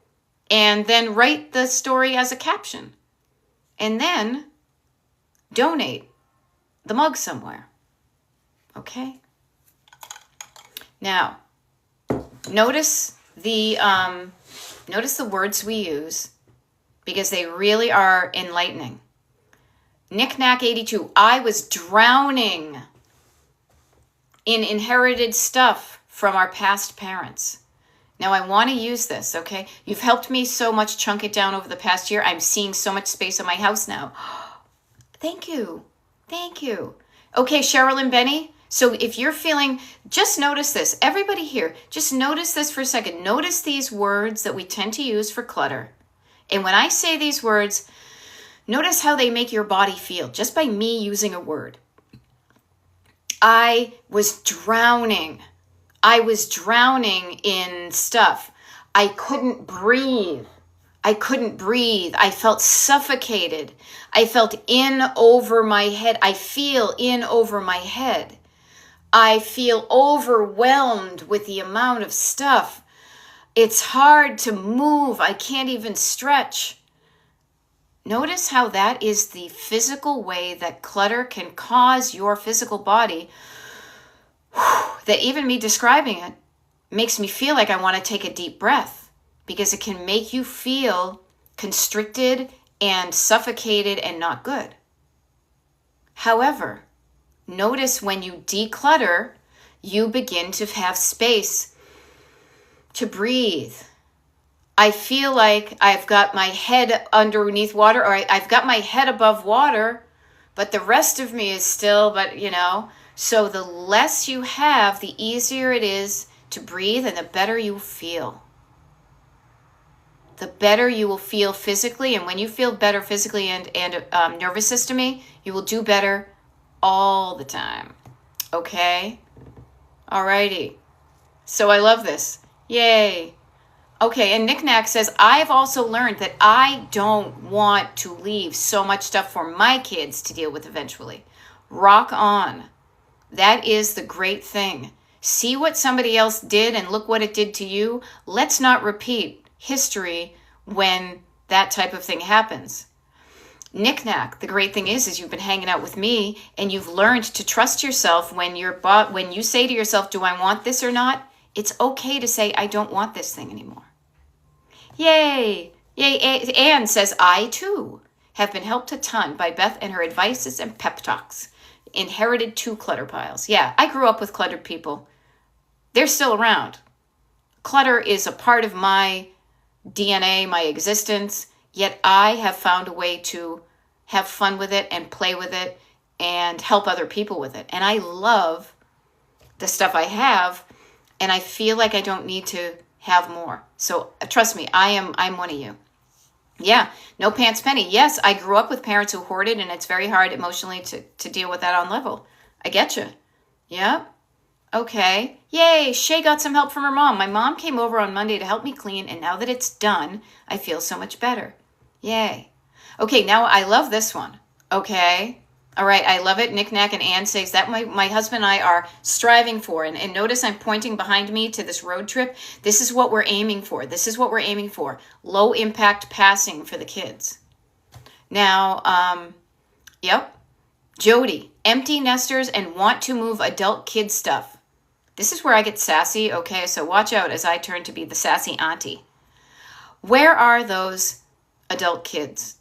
and then write the story as a caption. And then donate the mug somewhere. Okay? Now, notice the words we use because they really are enlightening. Knick-knack 82. I was drowning in inherited stuff from our past parents. Now I want to use this, okay? You've helped me so much chunk it down over the past year. I'm seeing so much space in my house now. Thank you. Thank you. Okay, Cheryl and Benny. So if you're feeling, just notice this. Everybody here, just notice this for a second. Notice these words that we tend to use for clutter. And when I say these words, notice how they make your body feel just by me using a word. I was drowning. I was drowning in stuff. I couldn't breathe. I couldn't breathe. I felt suffocated. I felt in over my head. I feel in over my head. I feel overwhelmed with the amount of stuff. It's hard to move. I can't even stretch. Notice how that is the physical way that clutter can cause your physical body that even me describing it makes me feel like I want to take a deep breath, because it can make you feel constricted and suffocated and not good. However, notice when you declutter, you begin to have space to breathe. I feel like I've got my head underneath water, or I've got my head above water, but the rest of me is still, so the less you have, the easier it is to breathe, and the better you feel. The better you will feel physically, and when you feel better physically and nervous system-y, you will do better all the time. Okay? Alrighty. So I love this. Yay. Okay, and Knickknack says, I've also learned that I don't want to leave so much stuff for my kids to deal with eventually. Rock on. That is the great thing. See what somebody else did and look what it did to you. Let's not repeat history when that type of thing happens. Knickknack, the great thing is you've been hanging out with me and you've learned to trust yourself when you say to yourself, do I want this or not? It's okay to say, I don't want this thing anymore. Yay! Yay! Anne says, I too have been helped a ton by Beth and her advices and pep talks. Inherited 2 clutter piles. Yeah, I grew up with cluttered people. They're still around. Clutter is a part of my DNA, my existence, yet I have found a way to have fun with it and play with it and help other people with it. And I love the stuff I have, and I feel like I don't need to have more. So trust me, I'm one of you. Yeah, no pants penny. Yes, I grew up with parents who hoarded, and it's very hard emotionally to deal with that on level. I get you. Yeah. Okay. Yay, Shay got some help from her mom. My mom came over on Monday to help me clean, and now that it's done, I feel so much better. Yay. Okay, now I love this one. Okay. All right, I love it. Knickknack and Ann says that my husband and I are striving for. And notice I'm pointing behind me to this road trip. This is what we're aiming for. This is what we're aiming for. Low impact passing for the kids. Now, yep. Jody, empty nesters and want to move adult kid stuff. This is where I get sassy. Okay, so watch out as I turn to be the sassy auntie. Where are those adult kids?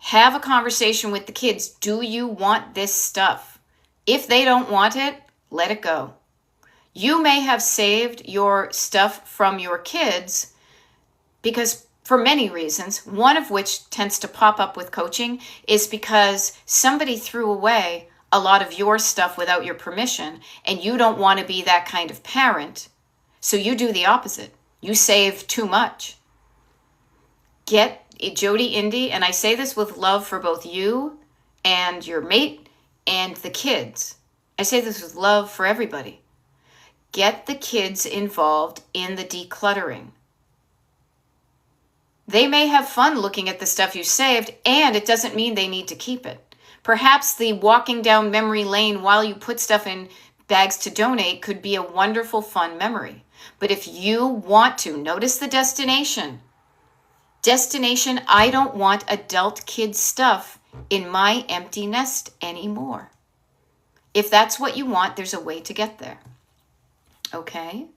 Have a conversation with the kids. Do you want this stuff? If they don't want it, let it go. You may have saved your stuff from your kids because for many reasons, one of which tends to pop up with coaching is because somebody threw away a lot of your stuff without your permission, and you don't want to be that kind of parent. So you do the opposite. You save too much. Get Jody Indy, and I say this with love for both you and your mate and the kids. I say this with love for everybody. Get the kids involved in the decluttering. They may have fun looking at the stuff you saved, and it doesn't mean they need to keep it. Perhaps the walking down memory lane while you put stuff in bags to donate could be a wonderful, fun memory. But if you want to, notice the destination. Destination, I don't want adult kid stuff in my empty nest anymore. If that's what you want, there's a way to get there. Okay?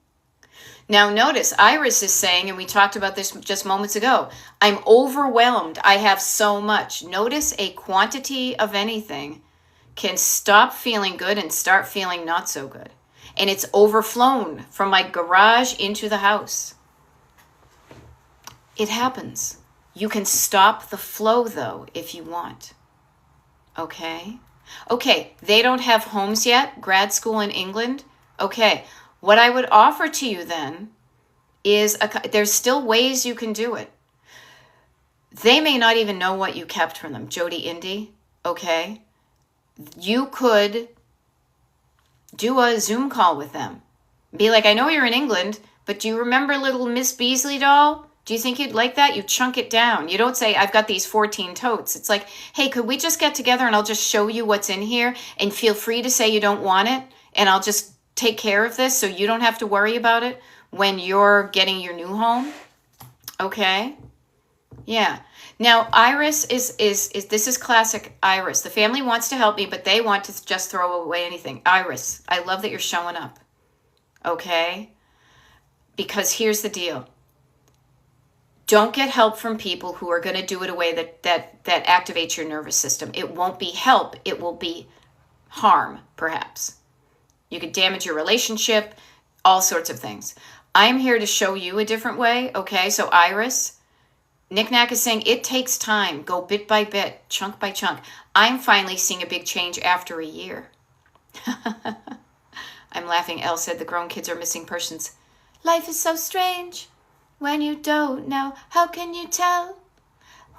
Now notice, Iris is saying, and we talked about this just moments ago, I'm overwhelmed. I have so much. Notice a quantity of anything can stop feeling good and start feeling not so good. And it's overflown from my garage into the house. It happens. You can stop the flow, though, if you want. Okay? Okay, they don't have homes yet, grad school in England. Okay, what I would offer to you then is, there's still ways you can do it. They may not even know what you kept from them, Jody Indy. Okay? You could do a Zoom call with them. Be like, I know you're in England, but do you remember little Miss Beasley doll? Do you think you'd like that? You chunk it down. You don't say, I've got these 14 totes. It's like, hey, could we just get together and I'll just show you what's in here and feel free to say you don't want it and I'll just take care of this so you don't have to worry about it when you're getting your new home? Okay? Yeah. Now, Iris is this is classic Iris. The family wants to help me, but they want to just throw away anything. Iris, I love that you're showing up. Okay? Because here's the deal. Don't get help from people who are going to do it a way that activates your nervous system. It won't be help. It will be harm, perhaps. You could damage your relationship, all sorts of things. I'm here to show you a different way. Okay, so Iris, Nick Nack is saying it takes time. Go bit by bit, chunk by chunk. I'm finally seeing a big change after a year. I'm laughing. Elle said the grown kids are missing persons. Life is so strange when you don't know. How can you tell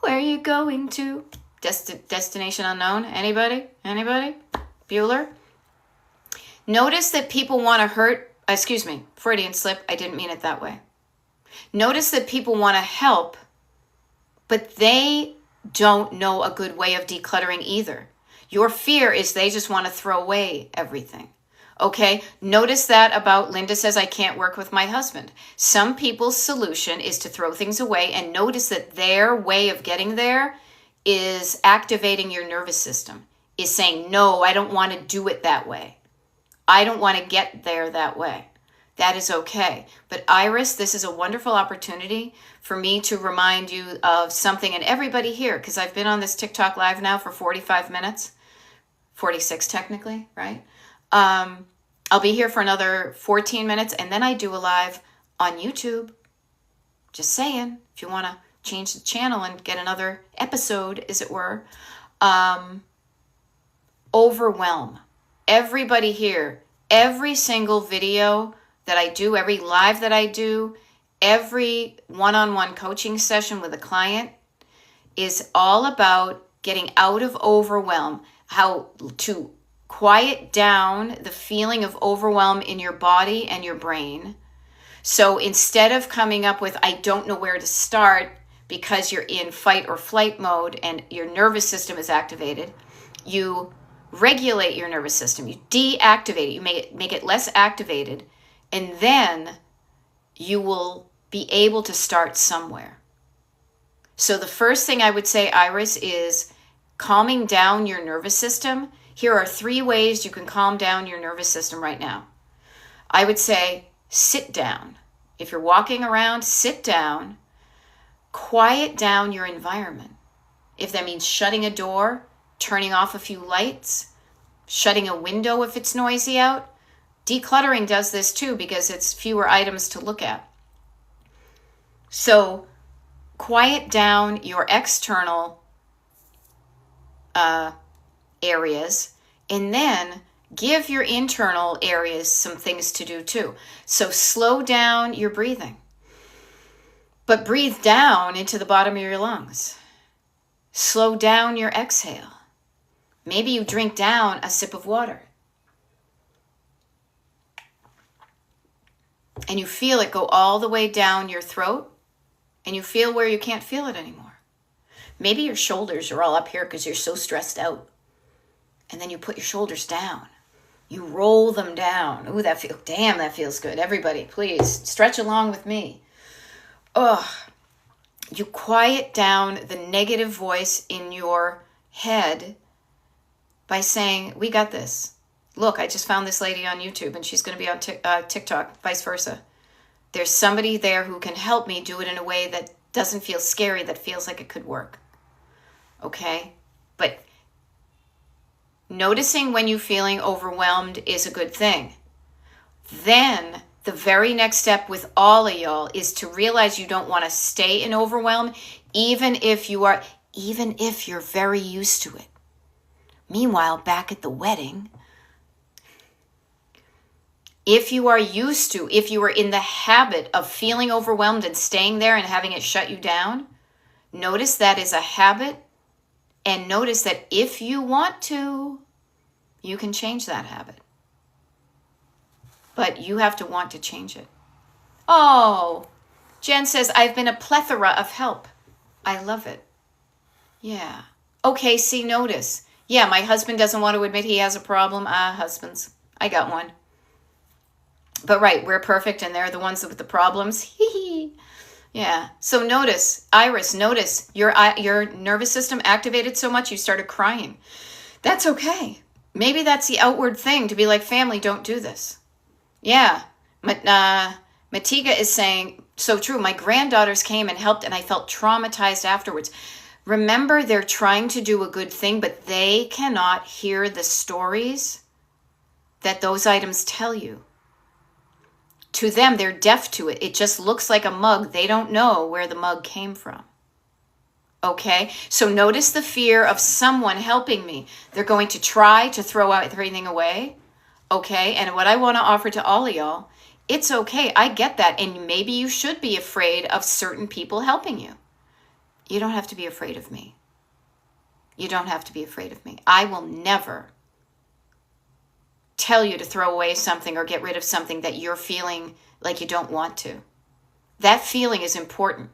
where you're going to? Destination unknown. Anybody? Bueller? Notice that people want to hurt. Excuse me. Freudian slip. I didn't mean it that way. Notice that people want to help, but they don't know a good way of decluttering either. Your fear is they just want to throw away everything. Okay, notice that about Linda says, I can't work with my husband. Some people's solution is to throw things away, and notice that their way of getting there is activating your nervous system, is saying, no, I don't want to do it that way. I don't want to get there that way. That is okay. But Iris, this is a wonderful opportunity for me to remind you of something, and everybody here, because I've been on this TikTok live now for 45 minutes, 46 technically, right? I'll be here for another 14 minutes, and then I do a live on YouTube. Just saying, if you want to change the channel and get another episode, as it were. Overwhelm. Everybody here, every single video that I do, every live that I do, every one-on-one coaching session with a client is all about getting out of overwhelm, how to quiet down the feeling of overwhelm in your body and your brain. So instead of coming up with, I don't know where to start because you're in fight or flight mode and your nervous system is activated, you regulate your nervous system. You deactivate it. You make it less activated, and then you will be able to start somewhere. So the first thing I would say, Iris, is calming down your nervous system. Here are 3 ways you can calm down your nervous system right now. I would say sit down. If you're walking around, sit down. Quiet down your environment. If that means shutting a door, turning off a few lights, shutting a window if it's noisy out. Decluttering does this too because it's fewer items to look at. So quiet down your external areas, and then give your internal areas some things to do too. So slow down your breathing, but breathe down into the bottom of your lungs. Slow down your exhale. Maybe you drink down a sip of water and you feel it go all the way down your throat, and you feel where you can't feel it anymore. Maybe your shoulders are all up here because you're so stressed out. And then you put your shoulders down. You roll them down. Ooh, that feels good. Everybody, please stretch along with me. You quiet down the negative voice in your head by saying, we got this. Look, I just found this lady on YouTube and she's going to be on TikTok, vice versa. There's somebody there who can help me do it in a way that doesn't feel scary, that feels like it could work. Okay? But noticing when you're feeling overwhelmed is a good thing. Then the very next step with all of y'all is to realize you don't want to stay in overwhelm, even if you're very used to it. Meanwhile, back at the wedding, if you are in the habit of feeling overwhelmed and staying there and having it shut you down, notice that is a habit, and notice that if you want to, you can change that habit. But you have to want to change it. Oh, Jen says, I've been a plethora of help. I love it. Yeah. Okay, see, notice. Yeah, my husband doesn't want to admit he has a problem. Husbands, I got one. But right, we're perfect and they're the ones with the problems. Yeah. So notice, Iris, notice your nervous system activated so much you started crying. That's okay. Maybe that's the outward thing to be like, family, don't do this. Yeah. Matiga is saying, so true. My granddaughters came and helped, and I felt traumatized afterwards. Remember, they're trying to do a good thing, but they cannot hear the stories that those items tell you. To them, they're deaf to it. It just looks like a mug. They don't know where the mug came from. Okay, so notice the fear of someone helping me. They're going to try to throw everything away. Okay, and what I want to offer to all of y'all, it's okay. I get that. And maybe you should be afraid of certain people helping you. You don't have to be afraid of me. You don't have to be afraid of me. I will never tell you to throw away something or get rid of something that you're feeling like you don't want to. That feeling is important.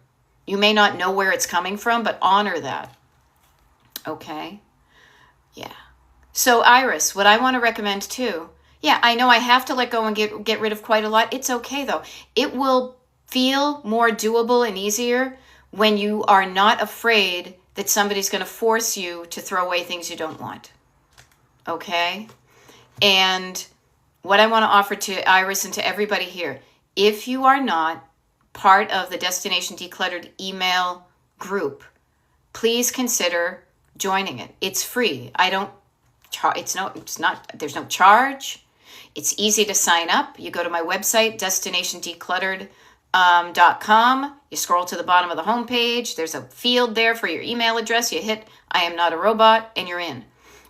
You may not know where it's coming from, but honor that. Okay? Yeah. So Iris, what I want to recommend too, yeah, I know I have to let go and get rid of quite a lot. It's okay though. It will feel more doable and easier when you are not afraid that somebody's going to force you to throw away things you don't want. Okay? And what I want to offer to Iris and to everybody here, if you are not part of the Destination Decluttered email group, please consider joining it. It's free. There's no charge. It's easy to sign up. You go to my website, destinationdecluttered.com. You scroll to the bottom of the homepage. There's a field there for your email address. You hit I am not a robot and you're in.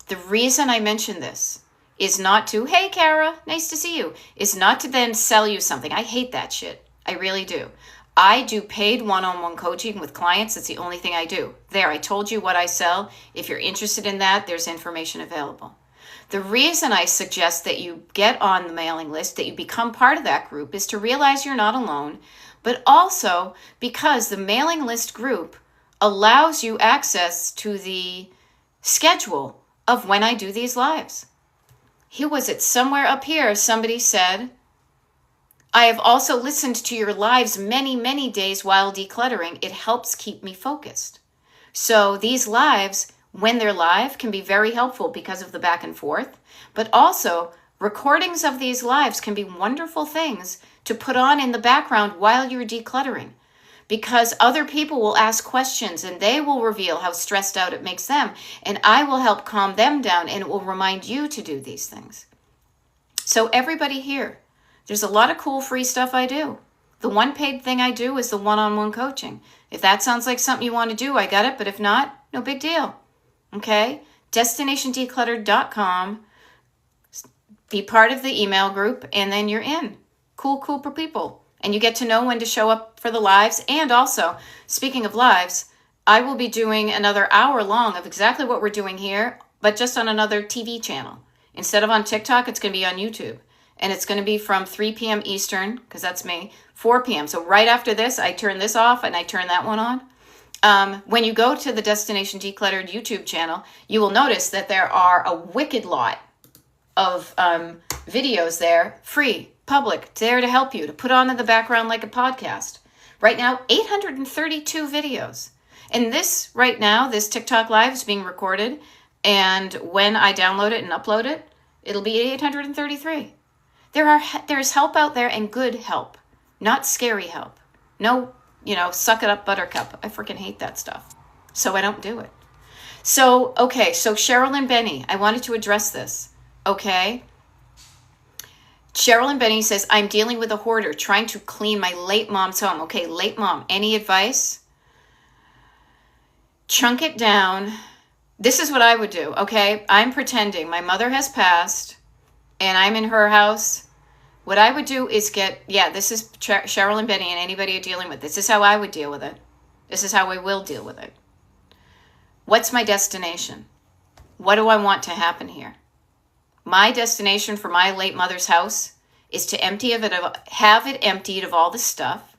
The reason I mention this is not to, hey, Kara, nice to see you, is not to then sell you something. I hate that shit. I really do. I do paid one-on-one coaching with clients. It's the only thing I do. There, I told you what I sell. If you're interested in that, there's information available. The reason I suggest that you get on the mailing list, that you become part of that group, is to realize you're not alone, but also because the mailing list group allows you access to the schedule of when I do these lives. Who was it? Somewhere up here, somebody said, I have also listened to your lives many, many days while decluttering. It helps keep me focused. So these lives, when they're live, can be very helpful because of the back and forth. But also, recordings of these lives can be wonderful things to put on in the background while you're decluttering. Because other people will ask questions and they will reveal how stressed out it makes them. And I will help calm them down and it will remind you to do these things. So everybody here, there's a lot of cool free stuff I do. The one paid thing I do is the one-on-one coaching. If that sounds like something you want to do, I got it. But if not, no big deal. Okay? DestinationDecluttered.com. Be part of the email group and then you're in. Cool for people. And you get to know when to show up for the lives. And also, speaking of lives, I will be doing another hour long of exactly what we're doing here, but just on another TV channel. Instead of on TikTok, it's going to be on YouTube. And it's going to be from 3 p.m. Eastern, because that's me, 4 p.m. So right after this, I turn this off and I turn that one on. When you go to the Destination Decluttered YouTube channel, you will notice that there are a wicked lot of videos there, free, public, there to help you, to put on in the background like a podcast. Right now, 832 videos. And this, right now, this TikTok Live is being recorded. And when I download it and upload it, it'll be 833. There's help out there and good help, not scary help. No, suck it up buttercup. I freaking hate that stuff. So I don't do it. So, okay, so Cheryl and Benny, I wanted to address this. Okay? Cheryl and Benny says, I'm dealing with a hoarder trying to clean my late mom's home. Okay, late mom, any advice? Chunk it down. This is what I would do, okay? I'm pretending my mother has passed and I'm in her house. What I would do is this is Cheryl and Benny and anybody you're dealing with. This is how I would deal with it. This is how I will deal with it. What's my destination? What do I want to happen here? My destination for my late mother's house is to have it emptied of all the stuff,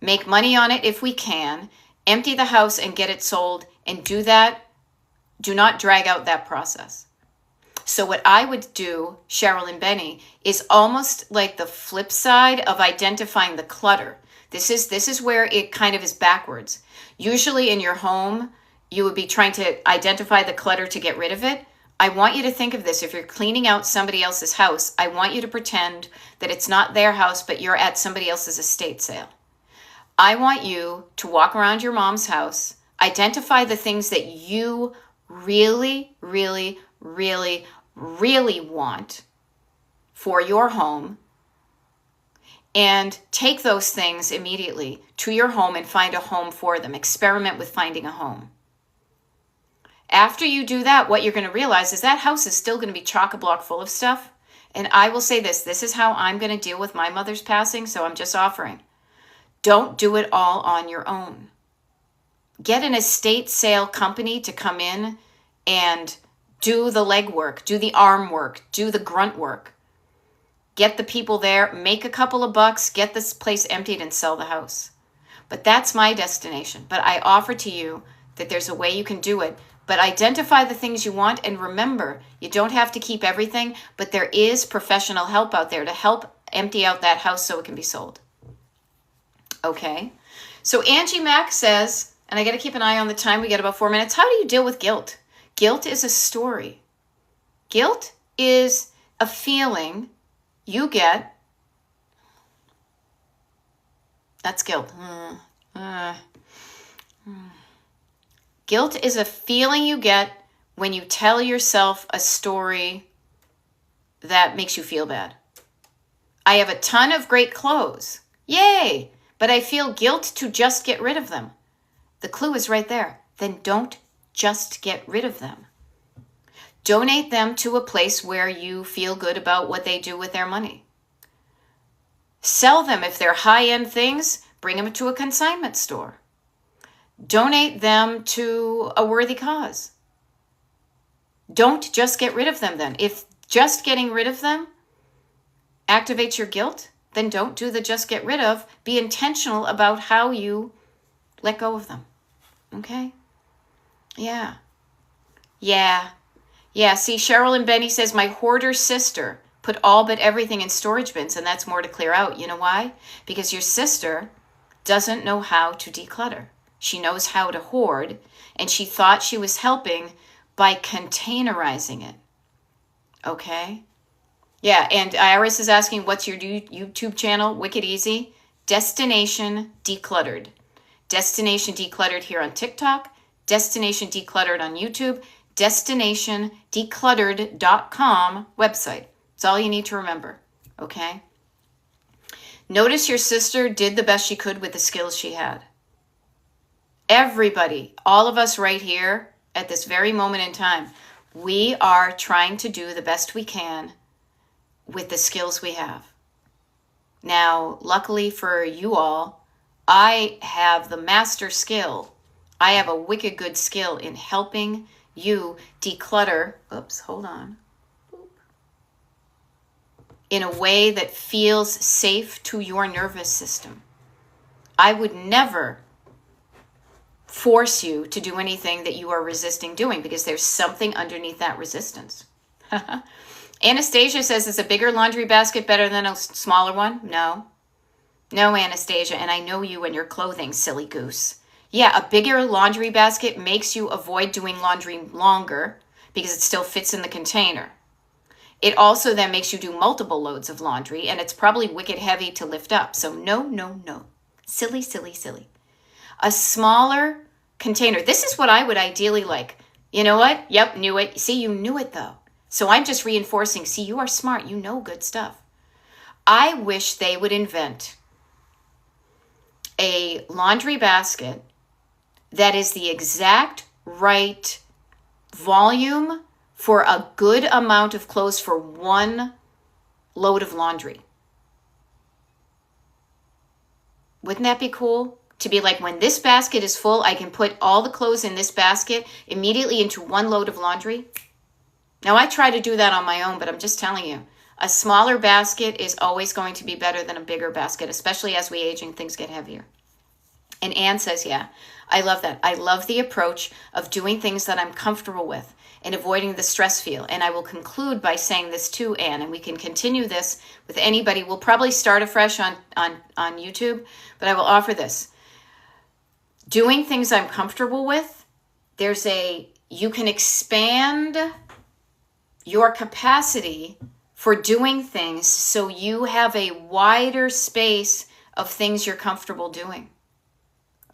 make money on it if we can, empty the house and get it sold, and do that. Do not drag out that process. So what I would do, Cheryl and Benny, is almost like the flip side of identifying the clutter. This is where it kind of is backwards. Usually in your home, you would be trying to identify the clutter to get rid of it. I want you to think of this. If you're cleaning out somebody else's house, I want you to pretend that it's not their house, but you're at somebody else's estate sale. I want you to walk around your mom's house, identify the things that you really, really, really, really want for your home, and take those things immediately to your home and find a home for them. Experiment with finding a home. After you do that, what you're going to realize is that house is still going to be chock-a-block full of stuff. And I will say this is how I'm going to deal with my mother's passing, so I'm just offering. Don't do it all on your own. Get an estate sale company to come in and do the legwork, do the arm work, do the grunt work. Get the people there, make a couple of bucks, get this place emptied and sell the house. But that's my destination. But I offer to you that there's a way you can do it. But identify the things you want, and remember, you don't have to keep everything, but there is professional help out there to help empty out that house so it can be sold. Okay? So Angie Mack says, and I got to keep an eye on the time, we got about 4 minutes. How do you deal with guilt? Guilt is a story. Guilt is a feeling you get. That's guilt. Guilt is a feeling you get when you tell yourself a story that makes you feel bad. I have a ton of great clothes. Yay! But I feel guilt to just get rid of them. The clue is right there. Then don't just get rid of them. Donate them to a place where you feel good about what they do with their money. Sell them if they're high-end things. Bring them to a consignment store. Donate them to a worthy cause. Don't just get rid of them then. If just getting rid of them activates your guilt, then don't do the just get rid of. Be intentional about how you let go of them. Okay? Yeah. See, Cheryl and Benny says, my hoarder sister put all but everything in storage bins, and that's more to clear out. You know why? Because your sister doesn't know how to declutter. She knows how to hoard, and she thought she was helping by containerizing it. Okay? Yeah, and Iris is asking, what's your YouTube channel? Wicked easy. Destination Decluttered. Destination Decluttered here on TikTok. Destination Decluttered on YouTube. DestinationDecluttered.com website. That's all you need to remember. Okay? Notice your sister did the best she could with the skills she had. Everybody, all of us right here at this very moment in time, we are trying to do the best we can with the skills we have. Now, luckily for you all, I have the master skill. I have a wicked good skill in helping you declutter. Oops, hold on. In a way that feels safe to your nervous system. I would never force you to do anything that you are resisting doing, because there's something underneath that resistance. Anastasia says, is a bigger laundry basket better than a smaller one? No, Anastasia, and I know you and your clothing, silly goose. Yeah, a bigger laundry basket makes you avoid doing laundry longer because it still fits in the container. It also then makes you do multiple loads of laundry, and it's probably wicked heavy to lift up. So no. Silly. A smaller container. This is what I would ideally like. You know what? Yep, knew it. See, you knew it though. So I'm just reinforcing. See, you are smart. You know good stuff. I wish they would invent a laundry basket that is the exact right volume for a good amount of clothes for one load of laundry. Wouldn't that be cool? To be like, when this basket is full, I can put all the clothes in this basket immediately into one load of laundry. Now, I try to do that on my own, but I'm just telling you, a smaller basket is always going to be better than a bigger basket, especially as we age and things get heavier. And Anne says, yeah, I love that. I love the approach of doing things that I'm comfortable with and avoiding the stress feel. And I will conclude by saying this too, Anne, and we can continue this with anybody. We'll probably start afresh on YouTube, but I will offer this. Doing things I'm comfortable with, you can expand your capacity for doing things so you have a wider space of things you're comfortable doing.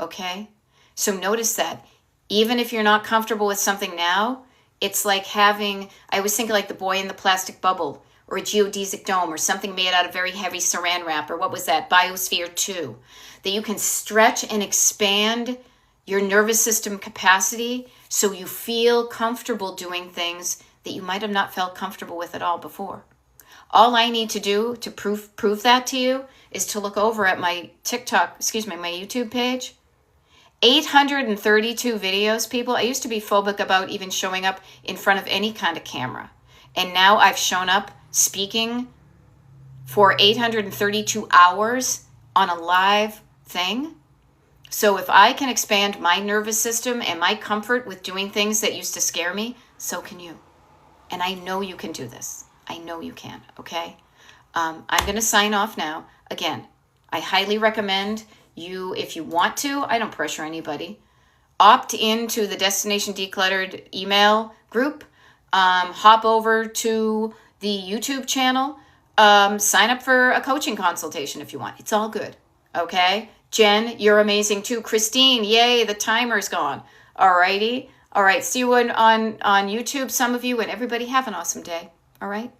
Okay? So notice that. Even if you're not comfortable with something now, it's like I always think like the boy in the plastic bubble or a geodesic dome or something made out of very heavy saran wrap, or what was that, Biosphere 2, that you can stretch and expand your nervous system capacity so you feel comfortable doing things that you might have not felt comfortable with at all before. All I need to do to prove that to you is to look over at my my YouTube page. 832 videos, people. I used to be phobic about even showing up in front of any kind of camera. And now I've shown up speaking for 832 hours on a live thing. So if I can expand my nervous system and my comfort with doing things that used to scare me, so can you. And I know you can do this. I know you can, okay? I'm going to sign off now. Again, I highly recommend you, if you want to, I don't pressure anybody, opt into the Destination Decluttered email group, hop over to the YouTube channel, sign up for a coaching consultation if you want. It's all good, okay? Jen, you're amazing too. Christine, yay, the timer's gone. All righty. All right, see you on YouTube, some of you, and everybody have an awesome day. All right?